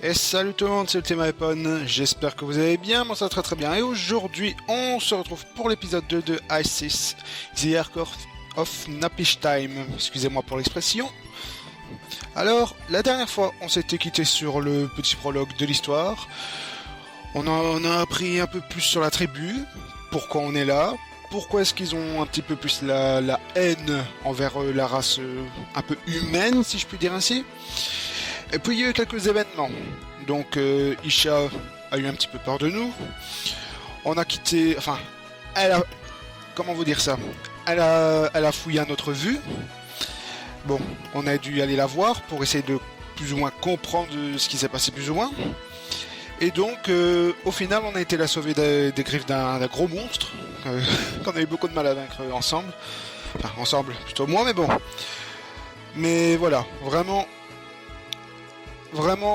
Et salut tout le monde, c'est Ultimate, j'espère que vous allez bien, moi ça va très très bien. Et aujourd'hui, on se retrouve pour l'épisode 2 de Ice 6, The Ark of Napish Time. Excusez-moi pour l'expression. Alors, la dernière fois, on s'était quitté sur le petit prologue de l'histoire. On a appris un peu plus sur la tribu, pourquoi on est là, pourquoi est-ce qu'ils ont un petit peu plus la haine envers la race un peu humaine, si je puis dire ainsi. Et puis il y a eu quelques événements. Donc Isha a eu un petit peu peur de nous. On a quitté... Enfin, elle a... Comment vous dire ça? Elle a fouillé à notre vue. Bon, on a dû aller la voir pour essayer de plus ou moins comprendre ce qui s'est passé plus ou moins. Et donc, au final, on a été la sauver des griffes d'un gros monstre. Qu'on a eu beaucoup de mal à vaincre ensemble. Enfin, ensemble, plutôt moi, mais bon. Mais voilà, vraiment,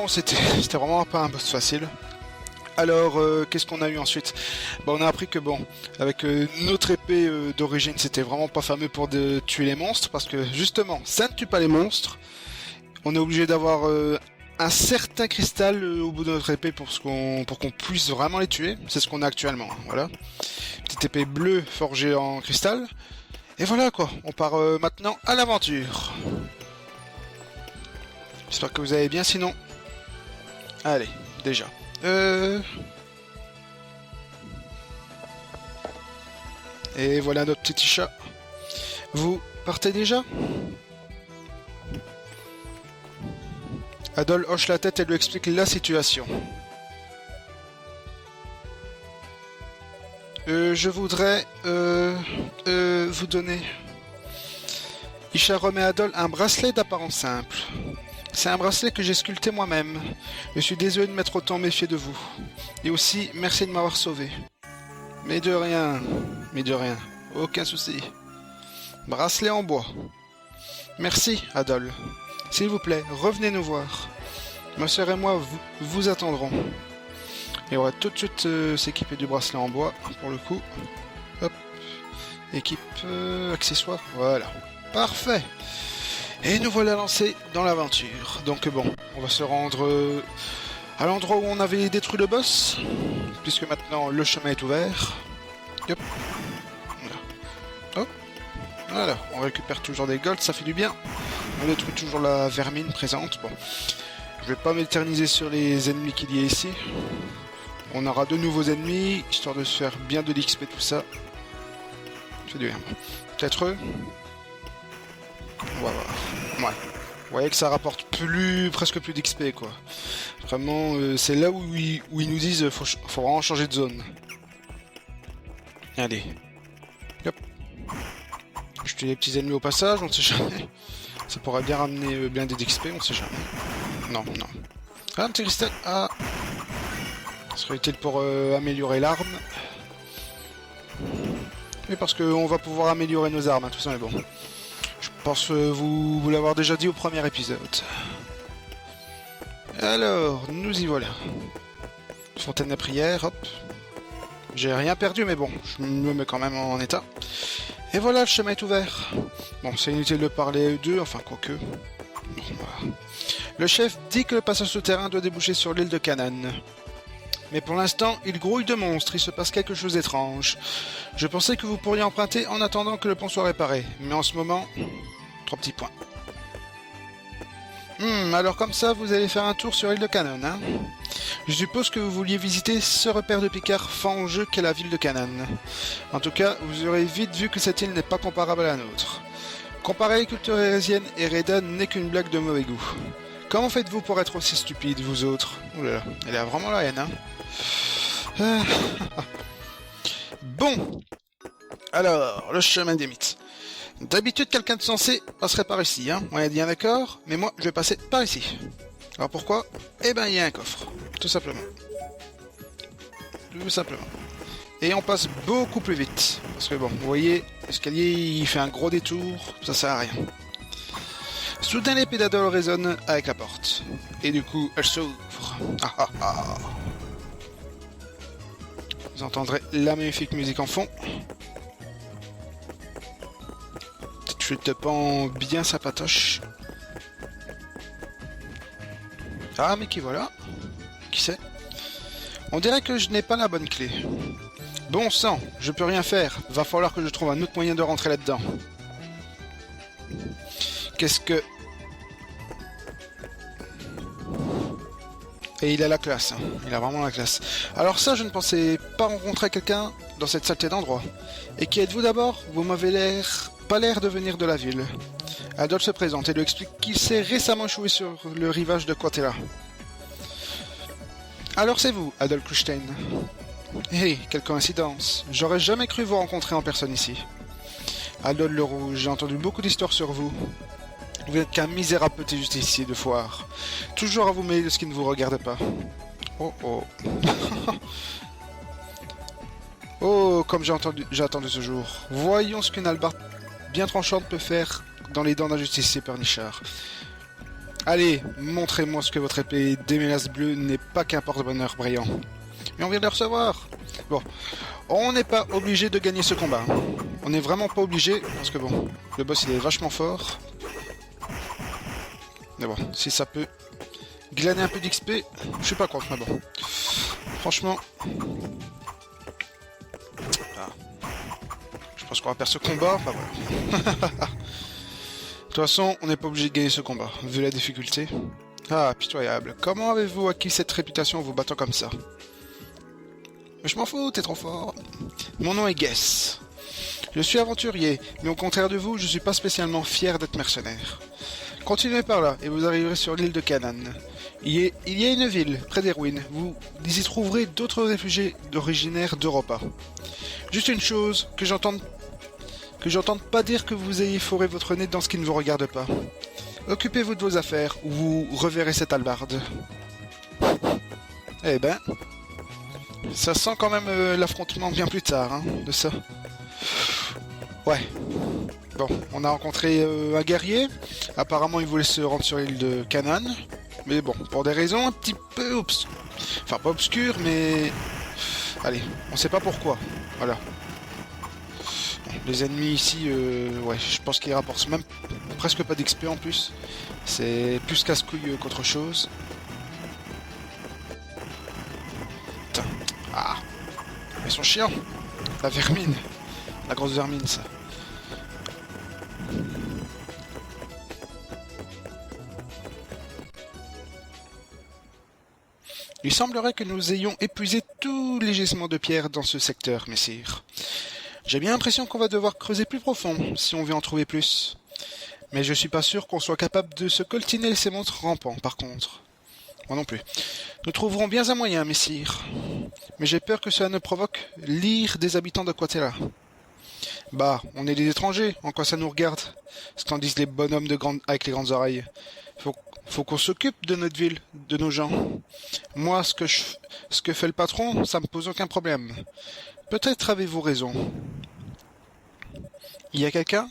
c'était vraiment pas un boss facile. Alors, qu'est-ce qu'on a eu ensuite? On a appris que bon, avec notre épée d'origine, c'était vraiment pas fameux pour tuer les monstres, parce que justement, ça ne tue pas les monstres. On est obligé d'avoir un certain cristal au bout de notre épée pour qu'on puisse vraiment les tuer. C'est ce qu'on a actuellement, hein, voilà. Petite épée bleue forgée en cristal. Et voilà quoi, on part maintenant à l'aventure. J'espère que vous allez bien, sinon... Allez, déjà. Et voilà notre petit chat. Vous partez déjà? Adol hoche la tête et lui explique la situation. Je voudrais vous donner... Isha remet à Adol un bracelet d'apparence simple. C'est un bracelet que j'ai sculpté moi-même. Je suis désolé de m'être autant méfié de vous. Et aussi, merci de m'avoir sauvé. Mais de rien. Aucun souci. Bracelet en bois. Merci, Adol. S'il vous plaît, revenez nous voir. Ma sœur et moi vous attendrons. Et on va tout de suite s'équiper du bracelet en bois, pour le coup. Hop. Équipe, accessoires, voilà. Parfait. Et nous voilà lancés dans l'aventure. Donc bon, on va se rendre à l'endroit où on avait détruit le boss, puisque maintenant le chemin est ouvert. Hop. Voilà. Hop. Voilà, on récupère toujours des golds, ça fait du bien. On détruit toujours la vermine présente. Bon, je vais pas m'éterniser sur les ennemis qu'il y a ici. On aura de nouveaux ennemis, histoire de se faire bien de l'XP tout ça. Ça fait du bien. Peut-être eux. On va voir. Ouais. Vous voyez que ça rapporte presque plus d'XP quoi. Vraiment, c'est là où ils nous disent faut vraiment changer de zone. Allez. Hop. Je tue les petits ennemis au passage, on ne sait jamais. Ça pourrait bien ramener blindé d'XP, on ne sait jamais. Non. Ah, un petit cristal. Ah. Ça serait utile pour améliorer l'arme. Mais parce qu'on va pouvoir améliorer nos armes, hein, tout ça, mais bon. Je pense vous l'avoir déjà dit au premier épisode. Alors, nous y voilà. Fontaine à prière, hop. J'ai rien perdu, mais bon, je me mets quand même en état. Et voilà, le chemin est ouvert. Bon, c'est inutile de parler à eux deux, enfin, quoique. Bon, voilà. Le chef dit que le passage souterrain doit déboucher sur l'île de Canaan. Mais pour l'instant, il grouille de monstres, il se passe quelque chose d'étrange. Je pensais que vous pourriez emprunter en attendant que le pont soit réparé. Mais en ce moment, 3 petits points. Alors comme ça, vous allez faire un tour sur l'île de Canaan, hein? Je suppose que vous vouliez visiter ce repère de Picard fangeux qu'est la ville de Canaan. En tout cas, vous aurez vite vu que cette île n'est pas comparable à la nôtre. Comparer les cultures hérésiennes et Reda n'est qu'une blague de mauvais goût. Comment faites-vous pour être aussi stupide, vous autres? Ouh là là, elle a vraiment la haine, hein? Bon. Alors, le chemin des mythes. D'habitude, quelqu'un de sensé passerait par ici, hein? On est bien d'accord, mais moi, je vais passer par ici. Alors pourquoi? Eh ben, il y a un coffre. Tout simplement. Tout simplement. Et on passe beaucoup plus vite. Parce que bon, vous voyez, l'escalier, il fait un gros détour, ça sert à rien. Soudain, l'épée d'Adol résonne avec la porte. Et du coup, elle s'ouvre. Ah ah ah. Vous entendrez la magnifique musique en fond. Petite chute de pan bien sympatoche. Ah, mais qui voilà? Qui c'est? On dirait que je n'ai pas la bonne clé. Bon sang, je peux rien faire. Va falloir que je trouve un autre moyen de rentrer là-dedans. Qu'est-ce que... Et il a la classe, hein. Il a vraiment la classe. Alors ça, je ne pensais pas rencontrer quelqu'un dans cette saleté d'endroit. Et qui êtes-vous d'abord? Vous m'avez pas l'air de venir de la ville. Adolphe se présente et lui explique qu'il s'est récemment échoué sur le rivage de Quatella. Alors c'est vous, Adolphe Klustein. Hé, quelle coïncidence. J'aurais jamais cru vous rencontrer en personne ici. Adolphe le Rouge, j'ai entendu beaucoup d'histoires sur vous. Vous n'êtes qu'un misérable petit justicier de foire. Toujours à vous mêler de ce qui ne vous regarde pas. Oh oh. Oh, comme j'ai attendu ce jour. Voyons ce qu'une hallebarde bien tranchante peut faire dans les dents d'un justicier pernichard. Allez, montrez-moi ce que votre épée démélace bleue n'est pas qu'un porte-bonheur brillant. Mais on vient de le recevoir. Bon, on n'est pas obligé de gagner ce combat. On n'est vraiment pas obligé, parce que bon, le boss il est vachement fort. Mais bon, si ça peut glaner un peu d'XP, je suis pas contre, mais bon. Franchement... Ah. Je pense qu'on va perdre ce combat, enfin voilà. De toute façon, on n'est pas obligé de gagner ce combat, vu la difficulté. Ah, pitoyable. Comment avez-vous acquis cette réputation en vous battant comme ça? Mais je m'en fous, t'es trop fort. Mon nom est Guess. Je suis aventurier, mais au contraire de vous, je suis pas spécialement fier d'être mercenaire. Continuez par là, et vous arriverez sur l'île de Canaan. Il y a une ville, près des ruines. Vous y trouverez d'autres réfugiés originaires d'Europa. Juste une chose, que j'entende pas dire que vous ayez foré votre nez dans ce qui ne vous regarde pas. Occupez-vous de vos affaires, ou vous reverrez cette hallebarde. Eh ben... Ça sent quand même l'affrontement bien plus tard, hein, de ça. Ouais. Bon, on a rencontré un guerrier. Apparemment, il voulait se rendre sur l'île de Canaan. Mais bon, pour des raisons un petit peu obscures. Enfin, pas obscures, mais... Allez, on sait pas pourquoi. Voilà. Bon, les ennemis ici, ouais, je pense qu'ils rapportent même presque pas d'XP en plus. C'est plus casse-couille qu'autre chose. Putain. Ah. Ils sont chiants. La vermine. La grosse vermine, ça. Il semblerait que nous ayons épuisé tous les gisements de pierre dans ce secteur, messire. J'ai bien l'impression qu'on va devoir creuser plus profond, si on veut en trouver plus. Mais je suis pas sûr qu'on soit capable de se coltiner ces monstres rampants, par contre. Moi non plus. Nous trouverons bien un moyen, messire. Mais j'ai peur que cela ne provoque l'ire des habitants de Quatella. Bah, on est des étrangers, en quoi ça nous regarde? Ce qu'en disent les bonhommes avec les grandes oreilles. Faut qu'on s'occupe de notre ville, de nos gens. Moi, ce que fait le patron, ça me pose aucun problème. Peut-être avez-vous raison. Il y a quelqu'un?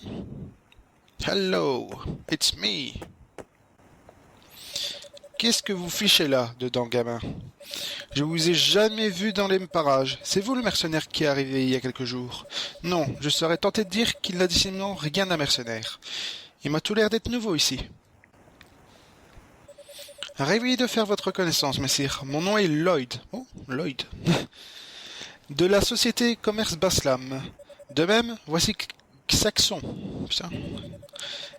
Hello, it's me. Qu'est-ce que vous fichez là, dedans, gamin? Je vous ai jamais vu dans les parages. C'est vous le mercenaire qui est arrivé il y a quelques jours? Non, je serais tenté de dire qu'il n'a décidément rien d'un mercenaire. Il m'a tout l'air d'être nouveau ici. Ravi de faire votre connaissance, messire. Mon nom est Lloyd. Oh, Lloyd. De la société Commerce Baslam. De même, voici Saxon. Putain.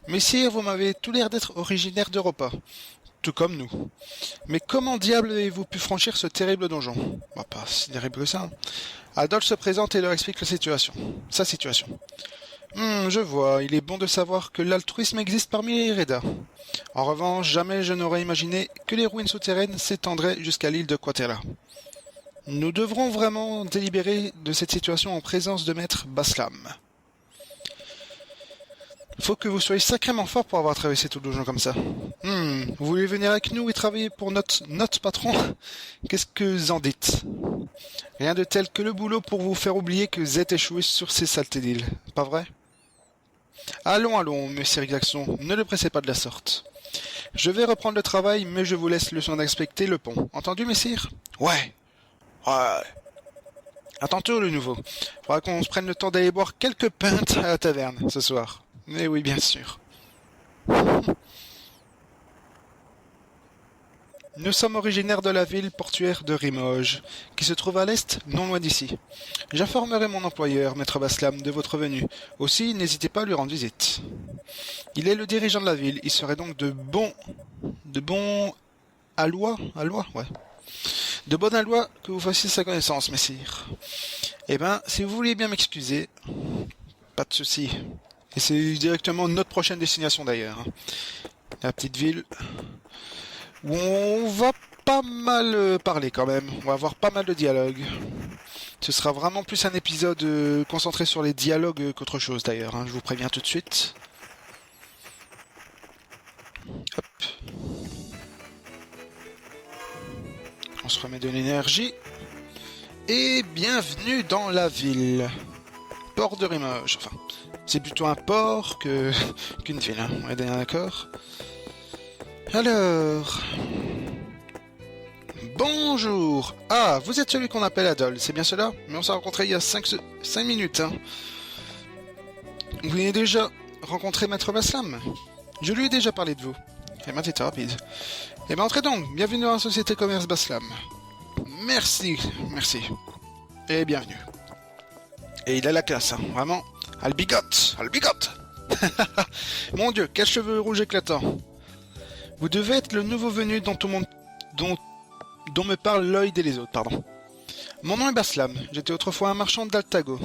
Messire, vous m'avez tout l'air d'être originaire d'Europa. Tout comme nous. Mais comment diable avez-vous pu franchir ce terrible donjon? Bah, pas si terrible que ça. Adolphe se présente et leur explique la situation. Sa situation. Je vois, il est bon de savoir que l'altruisme existe parmi les Reda. En revanche, jamais je n'aurais imaginé que les ruines souterraines s'étendraient jusqu'à l'île de Quatella. Nous devrons vraiment délibérer de cette situation en présence de maître Baslam. Faut que vous soyez sacrément fort pour avoir traversé tout le donjon comme ça. Vous voulez venir avec nous et travailler pour notre patron? Qu'est-ce que vous en dites? Rien de tel que le boulot pour vous faire oublier que vous êtes échoué sur ces saletés d'îles, pas vrai? Allons, monsieur Jackson, ne le pressez pas de la sorte. Je vais reprendre le travail, mais je vous laisse le soin d'inspecter le pont. Entendu, messire? Ouais. À tantôt, le nouveau. Faudra qu'on se prenne le temps d'aller boire quelques pintes à la taverne, ce soir. Mais oui, bien sûr. Nous sommes originaires de la ville portuaire de Rimoges, qui se trouve à l'est, non loin d'ici. J'informerai mon employeur, Maître Baslam, de votre venue. Aussi, n'hésitez pas à lui rendre visite. Il est le dirigeant de la ville, il serait donc de bon aloi, ouais. De bonne aloi que vous fassiez sa connaissance, messire. Eh ben, si vous voulez bien m'excuser, pas de souci. Et c'est directement notre prochaine destination d'ailleurs. La petite ville où on va pas mal parler quand même. On va avoir pas mal de dialogues. Ce sera vraiment plus un épisode concentré sur les dialogues qu'autre chose d'ailleurs. Je vous préviens tout de suite. Hop. On se remet de l'énergie. Et bienvenue dans la ville. Port de Rimoges. Enfin, c'est plutôt un port qu'une ville. On est d'accord. Alors... Bonjour. Ah, vous êtes celui qu'on appelle Adol, c'est bien cela? Mais on s'est rencontrés il y a 5 minutes. Vous avez déjà rencontré Maître Baslam? Je lui ai déjà parlé de vous. Eh ben, c'était rapide. Eh ben, entrez donc. Bienvenue dans la société commerce Baslam. Merci. Et bienvenue. Et il a la classe, vraiment. Albigote. Mon Dieu, quels cheveux rouges éclatants. Vous devez être le nouveau venu dont tout le monde... dont me parle Lloyd et les autres, pardon. Mon nom est Baslam, j'étais autrefois un marchand d'Altago.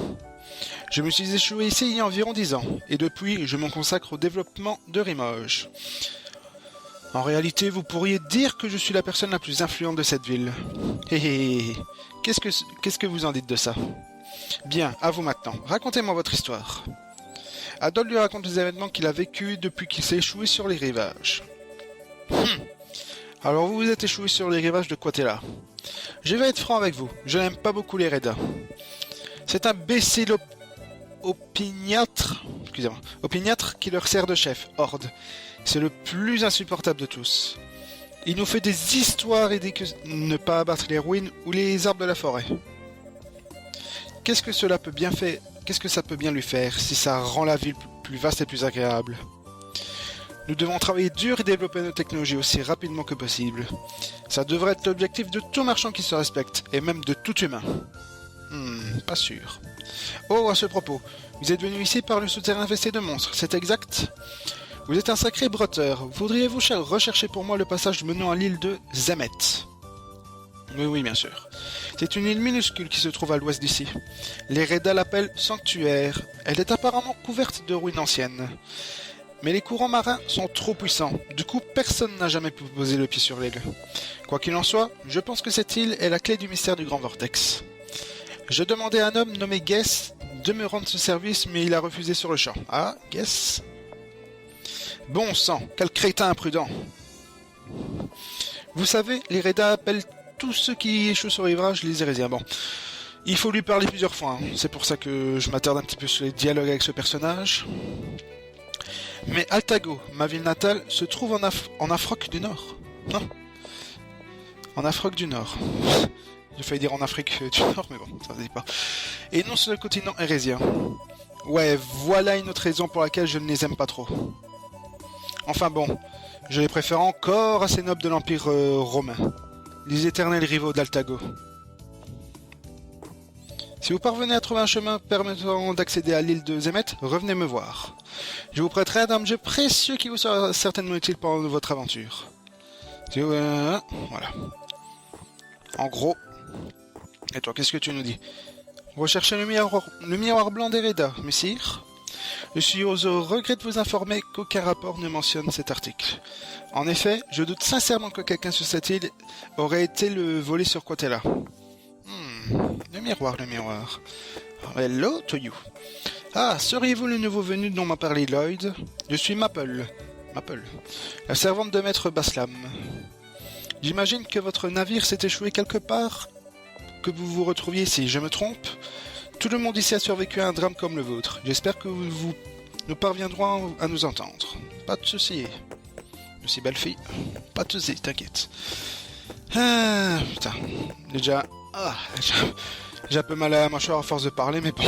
Je me suis échoué ici il y a environ 10 ans, et depuis, je m'en consacre au développement de Rimoges. En réalité, vous pourriez dire que je suis la personne la plus influente de cette ville. Hé hé hé, qu'est-ce que vous en dites de ça? Bien, à vous maintenant, racontez-moi votre histoire. Adol lui raconte les événements qu'il a vécus depuis qu'il s'est échoué sur les rivages. Alors vous vous êtes échoué sur les rivages de Quatella. Je vais être franc avec vous, je n'aime pas beaucoup les Reda. C'est un imbécile opiniâtre qui leur sert de chef, Horde. C'est le plus insupportable de tous. Il nous fait des histoires et dit que ne pas abattre les ruines ou les arbres de la forêt. Qu'est-ce que ça peut bien lui faire si ça rend la ville plus vaste et plus agréable? Nous devons travailler dur et développer nos technologies aussi rapidement que possible. Ça devrait être l'objectif de tout marchand qui se respecte, et même de tout humain. Pas sûr. Oh, à ce propos, vous êtes venu ici par le souterrain infesté de monstres, c'est exact? Vous êtes un sacré bretteur. Voudriez-vous rechercher pour moi le passage menant à l'île de Zemet? Oui, bien sûr. C'est une île minuscule qui se trouve à l'ouest d'ici. Les Reda l'appellent Sanctuaire. Elle est apparemment couverte de ruines anciennes. Mais les courants marins sont trop puissants. Du coup, personne n'a jamais pu poser le pied sur l'île. Quoi qu'il en soit, je pense que cette île est la clé du mystère du Grand Vortex. Je demandais à un homme nommé Guess de me rendre ce service, mais il a refusé sur le champ. Ah, Guess? Bon sang, quel crétin imprudent! Vous savez, les Reda appellent tous ceux qui échouent sur le rivage les Hérésiens. Bon, il faut lui parler plusieurs fois. C'est pour ça que je m'attarde un petit peu sur les dialogues avec ce personnage. Mais Altago, ma ville natale, se trouve en Afrique du Nord. Non. En Afrique du Nord. J'ai failli dire en Afrique du Nord, mais bon, ça ne dit pas. Et non sur le continent hérésien. Ouais, voilà une autre raison pour laquelle je ne les aime pas trop. Enfin bon, je les préfère encore à ces nobles de l'Empire romain. Les éternels rivaux d'Altago. Si vous parvenez à trouver un chemin permettant d'accéder à l'île de Zemet, revenez me voir. Je vous prêterai un objet précieux qui vous sera certainement utile pendant votre aventure. Voilà. En gros. Et toi, qu'est-ce que tu nous dis? Recherchez le miroir blanc des Reda, messire. Je suis au regret de vous informer qu'aucun rapport ne mentionne cet article. En effet, je doute sincèrement que quelqu'un sur cette île aurait été le volé sur Quatella. Le miroir. Hello to you. Ah, seriez-vous le nouveau venu dont m'a parlé Lloyd? Je suis Maple, la servante de Maître Baslam. J'imagine que votre navire s'est échoué quelque part, que vous vous retrouviez ici, je me trompe? Tout le monde ici a survécu à un drame comme le vôtre. J'espère que nous parviendrons à nous entendre. Pas de soucis. Aussi belle fille. Pas de soucis, t'inquiète. Ah, putain. Déjà... j'ai un peu mal à la mâchoire à force de parler, mais bon.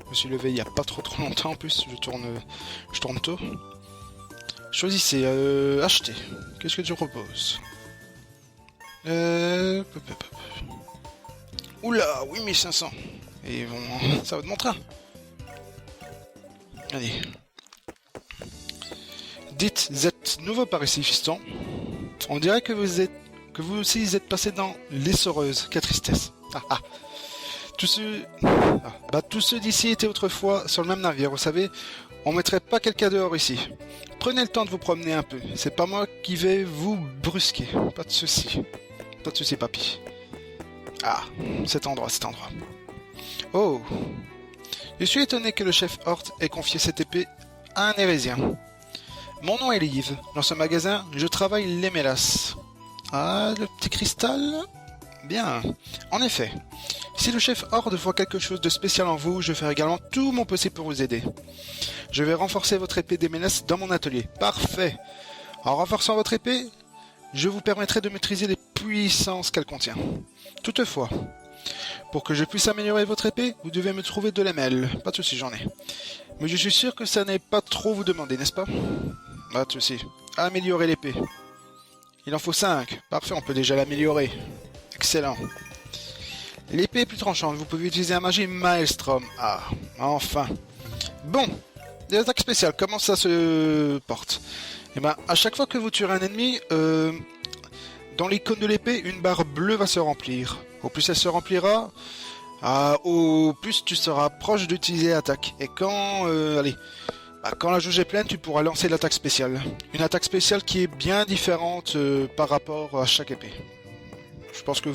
Je me suis levé il y a pas trop longtemps en plus. Je tourne tôt. Choisissez. Acheter. Qu'est-ce que tu proposes? Hop, hop, hop. Oula, 8500. Et bon, ça va de mon train. Allez. Dites, vous êtes nouveau par ici, fiston. On dirait que vous aussi êtes passé dans l'essoreuse. Quelle tristesse. Ah ah. Tous ceux d'ici étaient autrefois sur le même navire, vous savez. On mettrait pas quelqu'un dehors ici. Prenez le temps de vous promener un peu. C'est pas moi qui vais vous brusquer. Pas de souci. Pas de souci, papy. Ah, cet endroit. Oh. Je suis étonné que le chef Hort ait confié cette épée à un hérésien. Mon nom est Liv. Dans ce magasin, je travaille les mélasses. Ah, le petit cristal? Bien. En effet. Si le chef Horde voit quelque chose de spécial en vous, je ferai également tout mon possible pour vous aider. Je vais renforcer votre épée des ménaces dans mon atelier. Parfait. En renforçant votre épée, je vous permettrai de maîtriser les puissances qu'elle contient. Toutefois, pour que je puisse améliorer votre épée, vous devez me trouver de l'ML. Pas de soucis, j'en ai. Mais je suis sûr que ça n'est pas trop vous demander, n'est-ce pas? Pas de soucis. Améliorer l'épée. Il en faut 5. Parfait, on peut déjà l'améliorer. Excellent. L'épée est plus tranchante, vous pouvez utiliser un magie Maelstrom. Ah, enfin. Bon, les attaques spéciales, comment ça se porte? Eh ben, à chaque fois que vous tuerez un ennemi, dans l'icône de l'épée, une barre bleue va se remplir. Au plus elle se remplira, au plus tu seras proche d'utiliser l'attaque. Et quand, quand la jauge est pleine, tu pourras lancer l'attaque spéciale. Une attaque spéciale qui est bien différente par rapport à chaque épée. Je pense que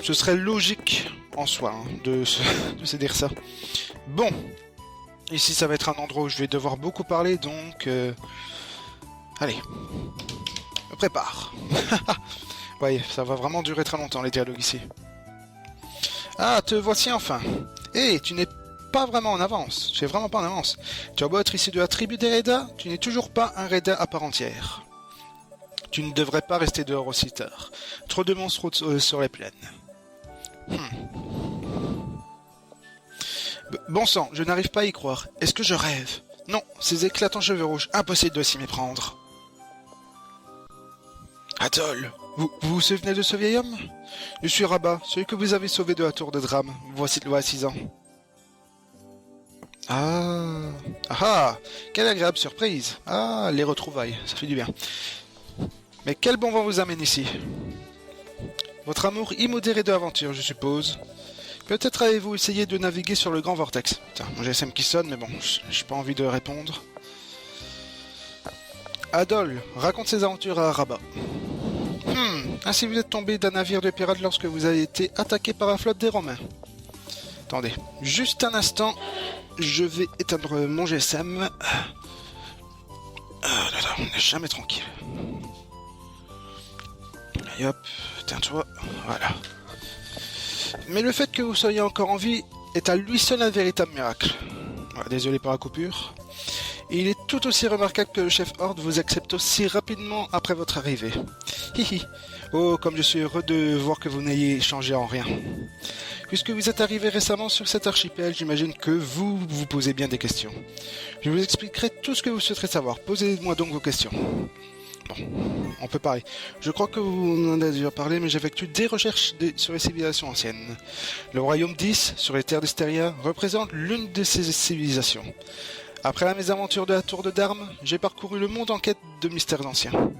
ce serait logique en soi de se dire ça. Bon, ici ça va être un endroit où je vais devoir beaucoup parler, donc allez, je me prépare. Ouais, ça va vraiment durer très longtemps les dialogues ici. Ah, te voici enfin. Hé, tu n'es pas vraiment en avance. Tu es vraiment pas en avance. Tu as beau être issu de la tribu des Reda, tu n'es toujours pas un Reda à part entière. Tu ne devrais pas rester dehors aussi tard. Trop de monstres sur les plaines. Bon sang, je n'arrive pas à y croire. Est-ce que je rêve? Non, ces éclatants cheveux rouges, impossible de s'y méprendre. Adol, vous souvenez de ce vieil homme? Je suis Rabat, celui que vous avez sauvé de la tour de Drame, voici 6 ans. Ah, quelle agréable surprise. Ah, les retrouvailles, ça fait du bien. Mais quel bon vent vous amène ici? Votre amour immodéré de l'aventure, je suppose. Peut-être avez-vous essayé de naviguer sur le grand vortex. Putain, mon GSM qui sonne, mais bon, j'ai pas envie de répondre. Adol, raconte ses aventures à Rabat. Ainsi vous êtes tombé d'un navire de pirates lorsque vous avez été attaqué par la flotte des Romains. Attendez, juste un instant, je vais éteindre mon GSM. Ah là là, on n'est jamais tranquille. Allez hop, tiens-toi, voilà. Mais le fait que vous soyez encore en vie est à lui seul un véritable miracle. Voilà, désolé pour la coupure. Et il est tout aussi remarquable que le chef Horde vous accepte aussi rapidement après votre arrivée. Hihi. Oh, comme je suis heureux de voir que vous n'ayez changé en rien. Puisque vous êtes arrivé récemment sur cet archipel, j'imagine que vous vous posez bien des questions. Je vous expliquerai tout ce que vous souhaiterez savoir. Posez-moi donc vos questions. Bon, on peut parler. Je crois que vous en avez déjà parlé, mais j'effectue des recherches sur les civilisations anciennes. Le royaume 10, sur les terres d'Estéria, représente l'une de ces civilisations. Après la mésaventure de la tour de Darm, j'ai parcouru le monde en quête de mystères anciens.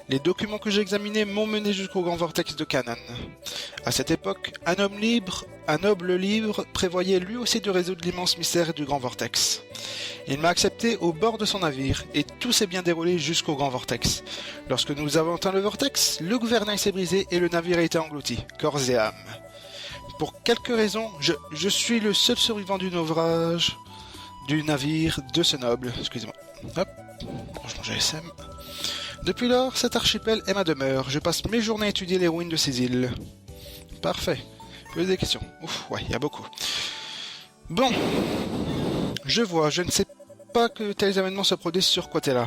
Les documents que j'ai examinés m'ont mené jusqu'au grand vortex de Canaan. À cette époque, un noble libre, prévoyait lui aussi de résoudre l'immense mystère du grand vortex. Il m'a accepté au bord de son navire, et tout s'est bien déroulé jusqu'au grand vortex. Lorsque nous avons atteint le vortex, le gouvernail s'est brisé et le navire a été englouti, corps et âme. Pour quelques raisons, je suis le seul survivant du naufrage du navire de ce noble. Excusez-moi. Hop, je mange GSM. Depuis lors, cet archipel est ma demeure. Je passe mes journées à étudier les ruines de ces îles. Parfait. Posez des questions. Ouf, ouais, il y a beaucoup. Bon. Je vois, je ne sais pas que tels événements se produisent sur Quatella.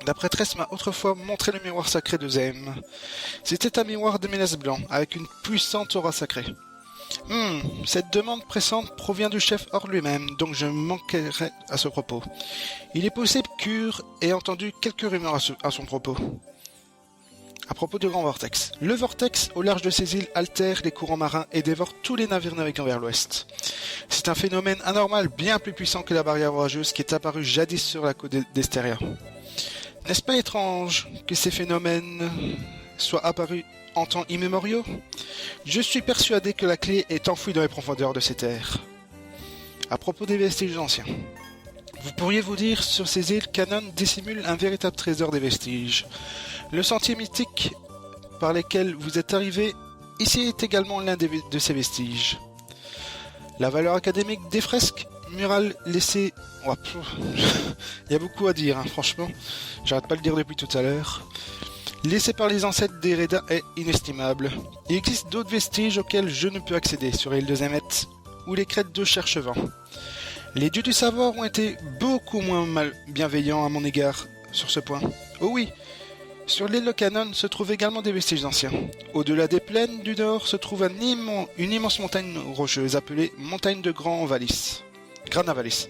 D'après Tress m'a autrefois montré le miroir sacré de Zem. C'était un miroir de ménace blanc, avec une puissante aura sacrée. Cette demande pressante provient du chef Horde lui-même, donc je manquerai à ce propos. Il est possible qu'Ur ait entendu quelques rumeurs à son propos. À propos du grand vortex, le vortex au large de ces îles altère les courants marins et dévore tous les navires naviguant vers l'ouest. C'est un phénomène anormal bien plus puissant que la barrière orageuse qui est apparue jadis sur la côte d'Estéria. N'est-ce pas étrange que ces phénomènes soient apparus en temps immémoriaux? Je suis persuadé que la clé est enfouie dans les profondeurs de ces terres. À propos des vestiges anciens, vous pourriez vous dire sur ces îles Canaan dissimule un véritable trésor des vestiges. Le sentier mythique par lequel vous êtes arrivé ici est également l'un de ces vestiges. La valeur académique des fresques murales laissées... Oh, il y a beaucoup à dire, hein, franchement. J'arrête pas de le dire depuis tout à l'heure. Laissées par les ancêtres des Reda est inestimable. Il existe d'autres vestiges auxquels je ne peux accéder sur l'île de Zemet ou les crêtes de Cherchevent. Les dieux du savoir ont été beaucoup moins bienveillants à mon égard sur ce point. Oh oui, sur l'île de Canaan se trouvent également des vestiges anciens. Au-delà des plaines du nord se trouve une immense montagne rocheuse appelée montagne de Granavallis.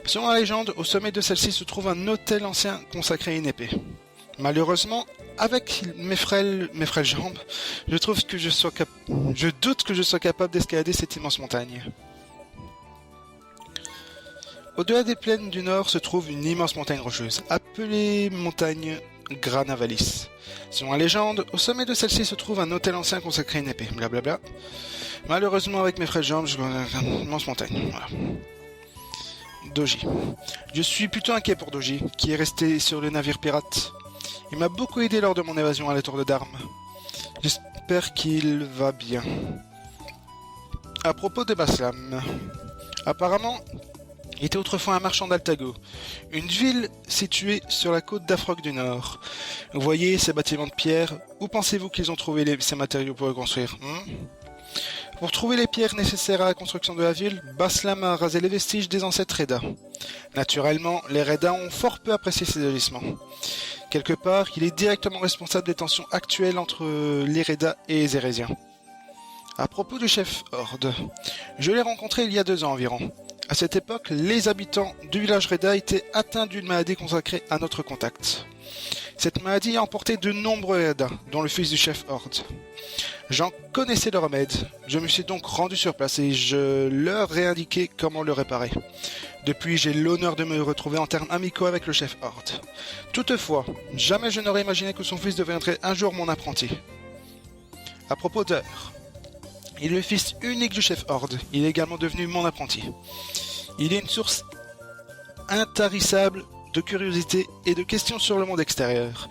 Selon la légende, au sommet de celle-ci se trouve un autel ancien consacré à une épée. Malheureusement, avec mes frêles jambes, je doute que je sois capable d'escalader cette immense montagne. Au-delà des plaines du nord se trouve une immense montagne rocheuse, appelée montagne Granavallis. Selon la légende, au sommet de celle-ci se trouve un autel ancien consacré à une épée, blablabla. Malheureusement, avec mes frêles jambes, je vois une immense montagne, voilà. Doji. Je suis plutôt inquiet pour Doji, qui est resté sur le navire pirate. Il m'a beaucoup aidé lors de mon évasion à la tour de Darm. J'espère qu'il va bien. À propos de Baslam, apparemment, il était autrefois un marchand d'Altago, une ville située sur la côte d'Afroque du Nord. Vous voyez ces bâtiments de pierre, où pensez-vous qu'ils ont trouvé ces matériaux pour le construire Pour trouver les pierres nécessaires à la construction de la ville, Baslam a rasé les vestiges des ancêtres Reda. Naturellement, les Reda ont fort peu apprécié ces agissements. Quelque part, il est directement responsable des tensions actuelles entre les Reda et les Érésiens. À propos du chef Horde, je l'ai rencontré il y a 2 ans environ. À cette époque, les habitants du village Reda étaient atteints d'une maladie consacrée à notre contact. Cette maladie a emporté de nombreux Reda, dont le fils du chef Horde. J'en connaissais le remède. Je me suis donc rendu sur place et je leur ai indiqué comment le réparer. Depuis, j'ai l'honneur de me retrouver en termes amicaux avec le chef Horde. Toutefois, jamais je n'aurais imaginé que son fils deviendrait un jour mon apprenti. À propos d'Heure, il est le fils unique du chef Horde. Il est également devenu mon apprenti. Il est une source intarissable de curiosité et de questions sur le monde extérieur.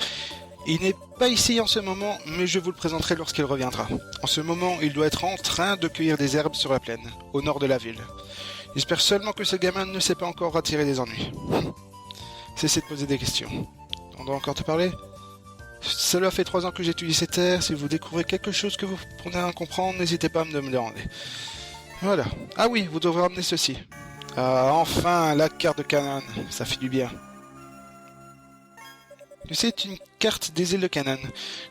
Il n'est pas ici en ce moment, mais je vous le présenterai lorsqu'il reviendra. En ce moment, il doit être en train de cueillir des herbes sur la plaine, au nord de la ville. J'espère seulement que ce gamin ne s'est pas encore attiré des ennuis. Cessez de poser des questions. On doit encore te parler ? Cela fait 3 ans que j'étudie ces terres. Si vous découvrez quelque chose que vous prenez à comprendre, n'hésitez pas à me demander. Voilà. Ah oui, vous devrez ramener ceci. Ah, enfin, la carte de Canaan. Ça fait du bien. C'est une carte des îles de Canaan,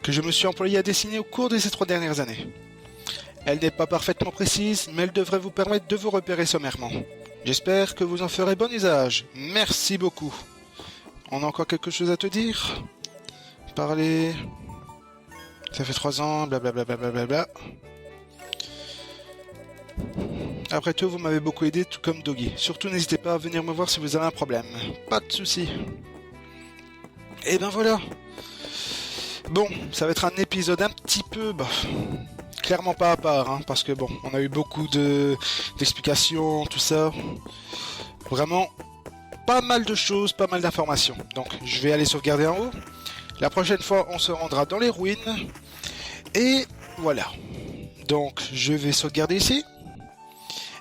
que je me suis employé à dessiner au cours de ces 3 dernières années. Elle n'est pas parfaitement précise, mais elle devrait vous permettre de vous repérer sommairement. J'espère que vous en ferez bon usage. Merci beaucoup. On a encore quelque chose à te dire ? Parler... Ça fait 3 ans, blablabla. Blablabla. Après tout, vous m'avez beaucoup aidé, tout comme Doggy. Surtout, n'hésitez pas à venir me voir si vous avez un problème. Pas de soucis. Et ben voilà. Bon, ça va être un épisode un petit peu... clairement pas à part, hein, parce que bon, on a eu beaucoup d'explications, tout ça. Vraiment, pas mal de choses, pas mal d'informations. Donc, je vais aller sauvegarder en haut. La prochaine fois, on se rendra dans les ruines. Et voilà. Donc, je vais sauvegarder ici.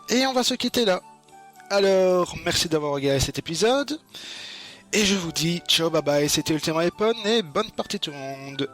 Et on va se quitter là. Alors, merci d'avoir regardé cet épisode. Et je vous dis ciao, bye bye, c'était Ultima Epon et bonne partie tout le monde.